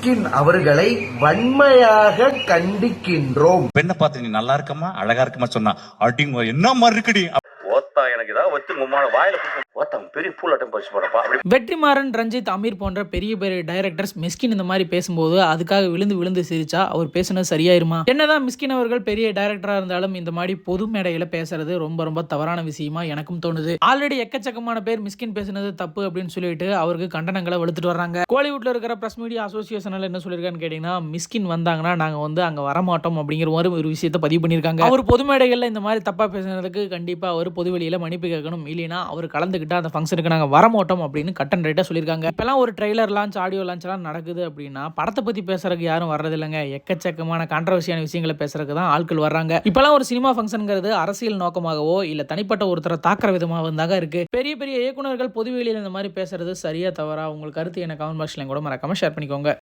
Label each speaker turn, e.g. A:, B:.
A: மிஸ்கின் அவர்களை வன்மையாக கண்டிக்கின்றோம்.
B: பெண்ணை பார்த்து நீ நல்லா இருக்கமா அழகா இருக்கமா சொன்னா அடிங்க என்ன மாதிரி இருக்குடி
C: ஓத்தா எனக்கு ஏதாவது வச்சு உமான வாயில ஓத்தா பெரிய பூலாட்டம் பறிச்சு போடப்பா.
D: வெற்றிமாறன், ரஞ்சித், அமீர் போன்ற பெரிய பெரிய டைரக்டர்ஸ் மிஸ்கின் இந்த மாதிரி பேசும்போது அதுக்காக விழுந்து விழுந்து சிரிச்சா அவர் பேசுனது சரியாயிருமா? என்னதான் மிஸ்கின் அவர்கள் பெரிய டைரக்டரா இருந்தாலும் இந்த மாதிரி பொது மேடையில பேசுறது ரொம்ப ரொம்ப தவறான விஷயமா எனக்கும் தோணுது. ஆல்ரெடி எக்கச்சக்கமான பேர் மிஸ்கின் பேசுனது தப்பு அப்படின்னு சொல்லிட்டு அவருக்கு கண்டனங்களை வெளுத்துட்டு வர்றாங்க. கோலிவுட்ல இருக்கிற பிரஸ் மீடியா அசோசியேஷன்ல என்ன சொல்லிருக்கான்னு கேட்டீங்கன்னா, மிஸ்கின் வந்தாங்கன்னா நாங்க அங்க வரமாட்டோம் அப்படிங்கிற மாதிரி ஒரு விஷயத்தை பதிவு பண்ணிருக்காங்க. அவர் பொது மேடைகள்ல இந்த மாதிரி தப்பா பேசுனதுக்கு கண்டிப்பா அவர் பொதுவெளியில மன்னிப்பு கேட்கணும். இல்லைன்னா அவர் கலந்துக்கிட்டு அந்த ஃபங்க்ஷனுக்கு நாங்க வரமாட்டோம் அப்படின்னு கட்டன் ரைட்டா சொல்லியிருக்காங்க. இப்பெல்லாம் ஒரு ட்ரெய்லர் லான்ச், ஆடியோ லான்ச் எல்லாம் நடக்குது அப்படின்னா படத்தை பத்தி பேசுறதுக்கு யாரும் வர்றது இல்லைங்க. எக்கச்சக்கமான கான்ட்ரவர்சியான விஷயங்களை பேசுறதுக்கு தான் ஆட்கள் வர்றாங்க. இப்பெல்லாம் ஒரு சினிமா ஃபங்க்ஷனுங்கிறது அரசியல் நோக்கமாகவோ இல்ல தனிப்பட்ட ஒருத்தரை தாக்குற விதமாக தாங்க இருக்கு. பெரிய பெரிய இயக்குனர்கள் பொதுவெளியில் இந்த மாதிரி பேசுறது சரியா தவறா? உங்களுக்கு கருத்து என்ன கமெண்ட் பாக்ஸ்ல கூட மறக்காம ஷேர் பண்ணிக்கோங்க.